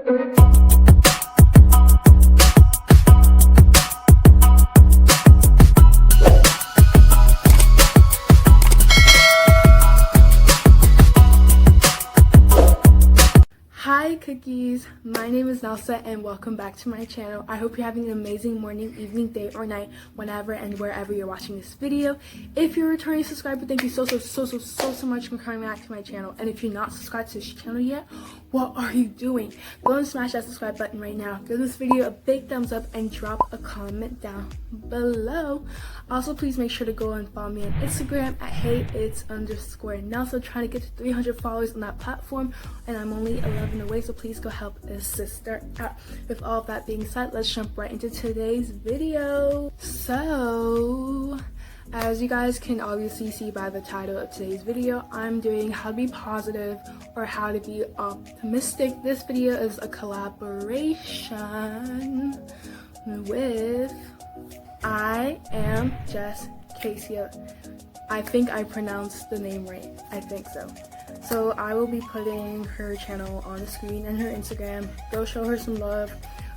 Hi cookies, my name is Nelsa and welcome back to my channel. I hope you're having an amazing morning, evening, day, or night, whenever and wherever you're watching this video. If you're a returning subscriber, thank you so much for coming back to my channel. And if you're not subscribed to this channel yet, what are you doing? Go and smash that subscribe button right now. Give this video a big thumbs up and drop a comment down below. Also, please make sure to go and follow me on Instagram at @it's_Nelsa. Trying to get to 300 followers on that platform, and I'm only 11 away, so please go help a sister out. With all of that being said, let's jump right into today's video. So, as you guys can obviously see by the title of today's video, I'm doing how to be positive or how to be optimistic. This video is a collaboration with iamjustkacia. I think I pronounced the name right. I think so. So I will be putting her channel on the screen and her Instagram. Go show her some love.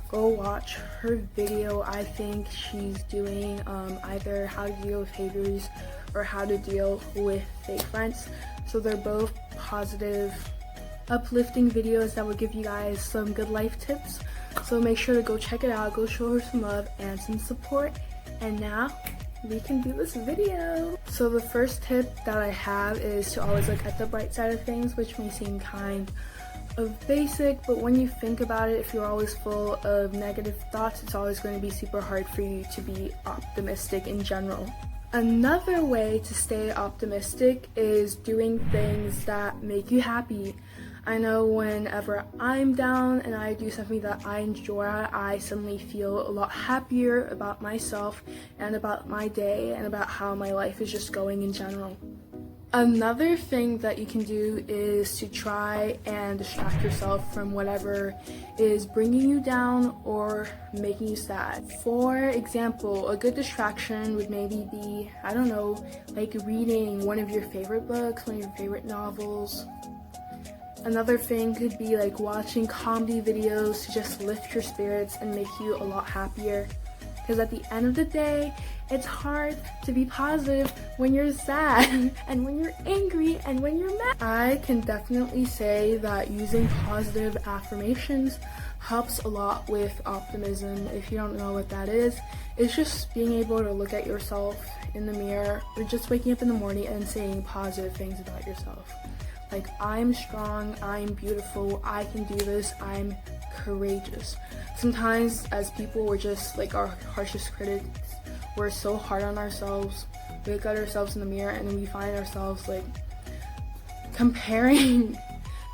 Go watch her video. I think she's doing either how to deal with haters or how to deal with fake friends. So they're both positive, uplifting videos that will give you guys some good life tips. So make sure to go check it out. Go show her some love and some support. And now we can do this video. So the first tip that I have is to always look at the bright side of things, which may seem kind of basic, but when you think about it, if you're always full of negative thoughts, it's always going to be super hard for you to be optimistic in general. Another way to stay optimistic is doing things that make you happy. I know whenever I'm down and I do something that I enjoy, I suddenly feel a lot happier about myself and about my day and about how my life is just going in general. Another thing that you can do is to try and distract yourself from whatever is bringing you down or making you sad. For example, a good distraction would maybe be, I don't know, like reading one of your favorite books, one of your favorite novels. Another thing could be like watching comedy videos to just lift your spirits and make you a lot happier. Because at the end of the day, it's hard to be positive when you're sad and when you're angry and when you're mad. I can definitely say that using positive affirmations helps a lot with optimism. If you don't know what that is, it's just being able to look at yourself in the mirror or just waking up in the morning and saying positive things about yourself. Like, I'm strong, I'm beautiful, I can do this, I'm courageous. Sometimes as people, we're just like our harshest critics. We're so hard on ourselves. We look at ourselves in the mirror and then we find ourselves like comparing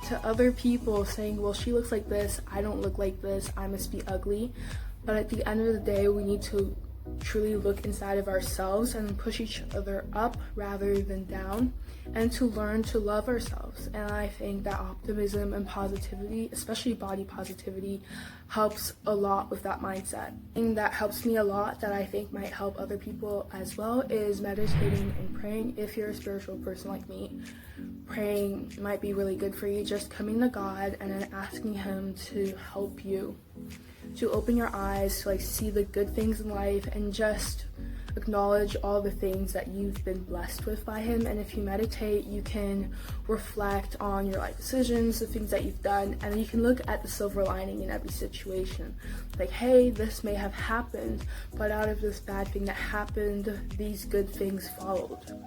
to other people, saying, well, she looks like this, I don't look like this, I must be ugly. But at the end of the day, we need to truly look inside of ourselves and push each other up rather than down, and to learn to love ourselves. And I think that optimism and positivity, especially body positivity, helps a lot with that mindset. And that helps me a lot, that I think might help other people as well, is meditating and praying. If you're a spiritual person like me, praying might be really good for you. Just coming to God and then asking Him to help you, to open your eyes to like see the good things in life and just acknowledge all the things that you've been blessed with by Him. And if you meditate, you can reflect on your life decisions, the things that you've done, and you can look at the silver lining in every situation. Like, hey, this may have happened, but out of this bad thing that happened, these good things followed.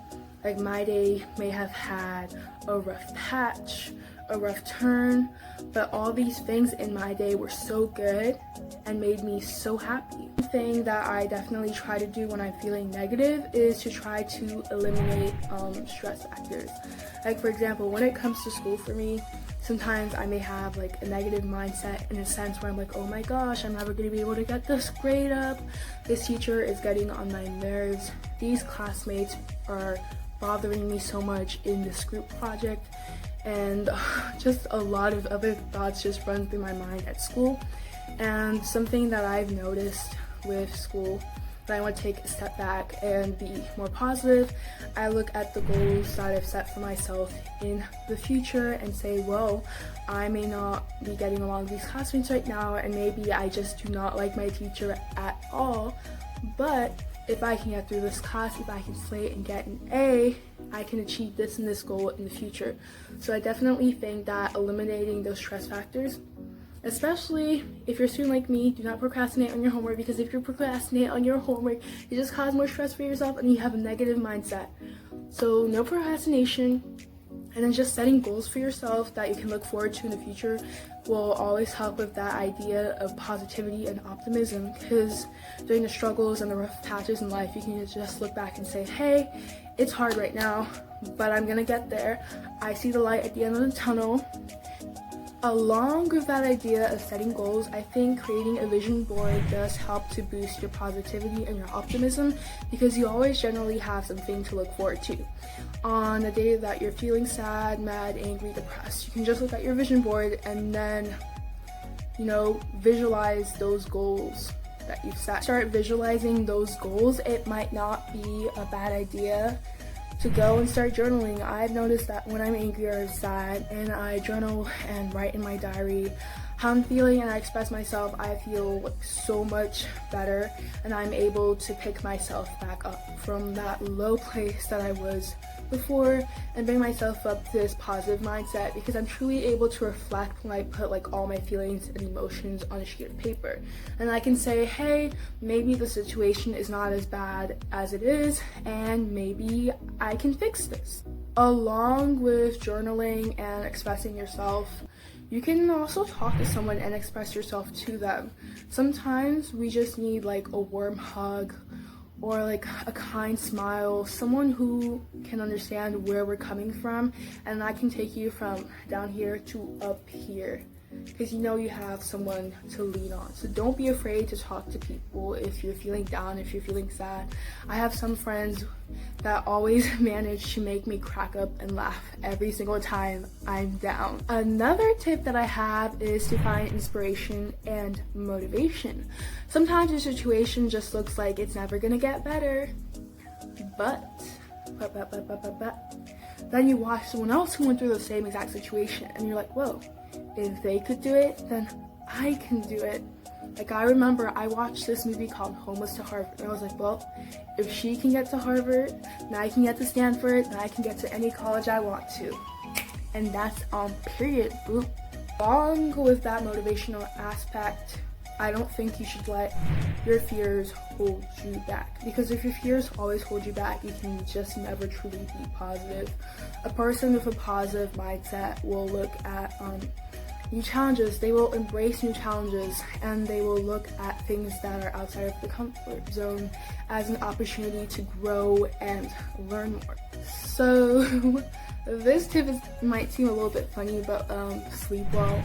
Like, my day may have had a rough patch, a rough turn, but all these things in my day were so good and made me so happy. One thing that I definitely try to do when I'm feeling negative is to try to eliminate stress factors. Like, for example, when it comes to school for me, sometimes I may have like a negative mindset in a sense where I'm like, oh my gosh, I'm never going to be able to get this grade up. This teacher is getting on my nerves. These classmates are bothering me so much in this group project. And just a lot of other thoughts just run through my mind at school. And something that I've noticed with school, that I want to take a step back and be more positive, I look at the goals that I've set for myself in the future and say, well, I may not be getting along with these classmates right now, and maybe I just do not like my teacher at all, but if I can get through this class, if I can slate and get an A, I can achieve this and this goal in the future. So I definitely think that eliminating those stress factors, especially if you're a student like me, do not procrastinate on your homework, because if you procrastinate on your homework, you just cause more stress for yourself and you have a negative mindset. So no procrastination, and then just setting goals for yourself that you can look forward to in the future will always help with that idea of positivity and optimism, because during the struggles and the rough patches in life, you can just look back and say, hey, it's hard right now, but I'm gonna get there. I see the light at the end of the tunnel. Along with that idea of setting goals, I think creating a vision board does help to boost your positivity and your optimism, because you always generally have something to look forward to. On a day that you're feeling sad, mad, angry, depressed, you can just look at your vision board and then, visualize those goals that you've set. Start visualizing those goals. It might not be a bad idea to go and start journaling. I've noticed that when I'm angry or sad and I journal and write in my diary how I'm feeling and I express myself, I feel so much better, and I'm able to pick myself back up from that low place that I was before and bring myself up to this positive mindset, because I'm truly able to reflect when I put all my feelings and emotions on a sheet of paper, and I can say, hey, maybe the situation is not as bad as it is, and maybe I can fix this. Along with journaling and expressing yourself, you can also talk to someone and express yourself to them. Sometimes we just need a warm hug or a kind smile, someone who can understand where we're coming from, and that can take you from down here to up here, because you have someone to lean on. So don't be afraid to talk to people if you're feeling down, if you're feeling sad. I have some friends that always manage to make me crack up and laugh every single time I'm down. Another tip that I have is to find inspiration and motivation. Sometimes your situation just looks like it's never gonna get better, but then you watch someone else who went through the same exact situation and you're like, whoa, if they could do it, then I can do it. I remember I watched this movie called Homeless to Harvard, and I was like, well, if she can get to Harvard, then I can get to Stanford, then I can get to any college I want to. And that's on period, boop. Along with that motivational aspect, I don't think you should let your fears hold you back, because if your fears always hold you back, you can just never truly be positive. A person with a positive mindset will look at new challenges, they will embrace new challenges, and they will look at things that are outside of the comfort zone as an opportunity to grow and learn more. So this tip might seem a little bit funny, but sleep well.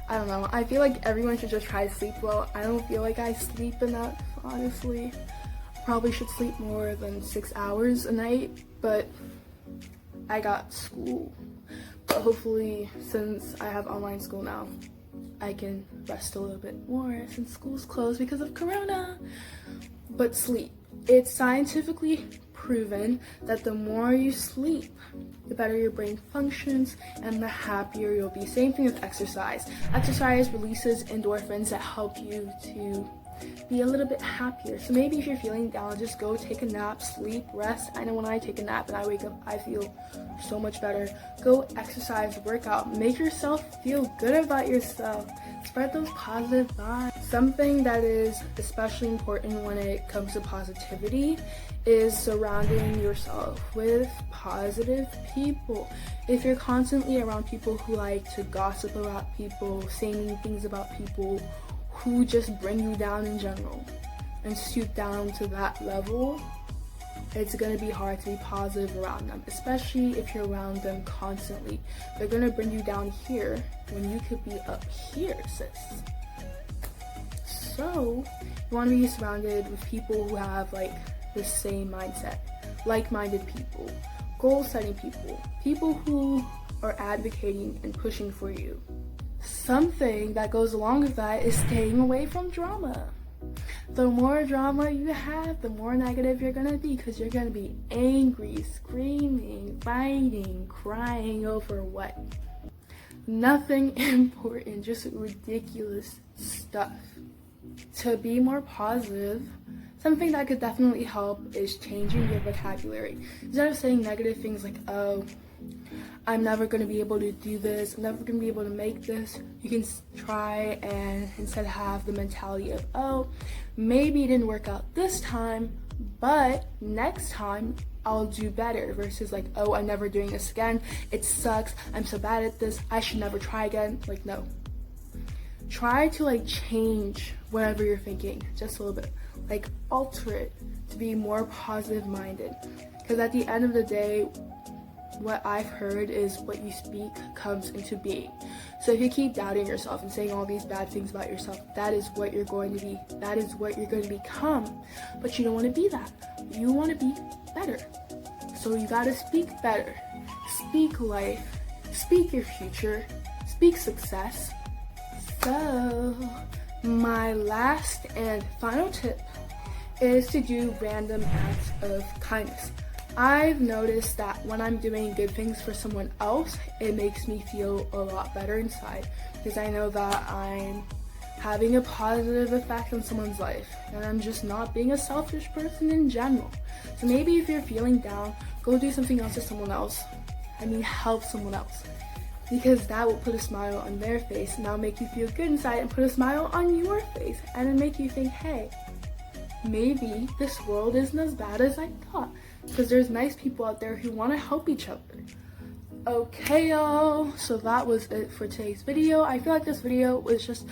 I don't know, I feel like everyone should just try to sleep well. I don't feel like I sleep enough, honestly. Probably should sleep more than 6 hours a night, but I got school. But hopefully, since I have online school now, I can rest a little bit more since school's closed because of Corona. But sleep. It's scientifically proven that the more you sleep, the better your brain functions and the happier you'll be. Same thing with exercise. Exercise releases endorphins that help you to be a little bit happier. So maybe if you're feeling down, just go take a nap, sleep, rest. I know when I take a nap and I wake up, I feel so much better. Go exercise, work out, make yourself feel good about yourself. Spread those positive vibes. Something that is especially important when it comes to positivity is surrounding yourself with positive people. If you're constantly around people who like to gossip about people, say mean things about people, who just bring you down in general and stoop down to that level, it's going to be hard to be positive around them, especially if you're around them constantly. They're going to bring you down here when you could be up here, sis. So you want to be surrounded with people who have the same mindset, like-minded people, goal-setting people, people who are advocating and pushing for you. Something that goes along with that is staying away from drama. the more drama you have, the more negative you're gonna be, because you're gonna be angry, screaming, fighting, crying over what? Nothing important, just ridiculous stuff. To be more positive, something that could definitely help is changing your vocabulary. Instead of saying negative things like, oh, I'm never going to be able to do this, I'm never going to be able to make this, you can try and instead have the mentality of, oh, maybe it didn't work out this time, but next time I'll do better, versus like, oh, I'm never doing this again, it sucks, I'm so bad at this, I should never try again. Like, no. Try to like change whatever you're thinking just a little bit, like alter it to be more positive minded, because at the end of the day, what I've heard is what you speak comes into being. So if you keep doubting yourself and saying all these bad things about yourself, that is what you're going to be, that is what you're going to become. But you don't want to be that. You want to be better. So you got to speak better, speak life, speak your future, speak success. So my last and final tip is to do random acts of kindness. I've noticed that when I'm doing good things for someone else, it makes me feel a lot better inside, because I know that I'm having a positive effect on someone's life, and I'm just not being a selfish person in general. So maybe if you're feeling down, go do something else to someone else. Help someone else, because that will put a smile on their face, and that'll make you feel good inside and put a smile on your face, and then make you think, hey, maybe this world isn't as bad as I thought, because there's nice people out there who want to help each other. Okay, y'all, so that was it for today's video. I feel like this video was just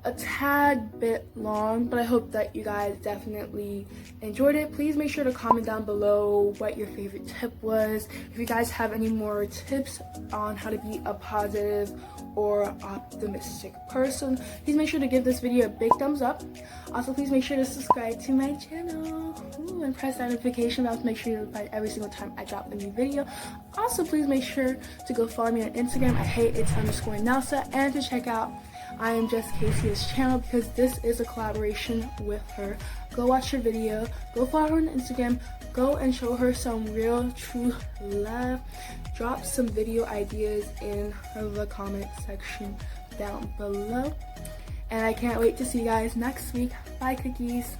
a tad bit long, but I hope that you guys definitely enjoyed it. Please make sure to comment down below what your favorite tip was. If you guys have any more tips on how to be a positive or optimistic person, please make sure to give this video a big thumbs up. Also, please make sure to subscribe to my channel and press that notification bell to make sure you're notified every single time I drop a new video. Also, please make sure to go follow me on Instagram at @it's_Nelsa, and to check out iamjustkacia's channel, because this is a collaboration with her. Go watch her video, go follow her on Instagram, go and show her some real true love. Drop some video ideas in the comment section down below, and I can't wait to see you guys next week. Bye, cookies.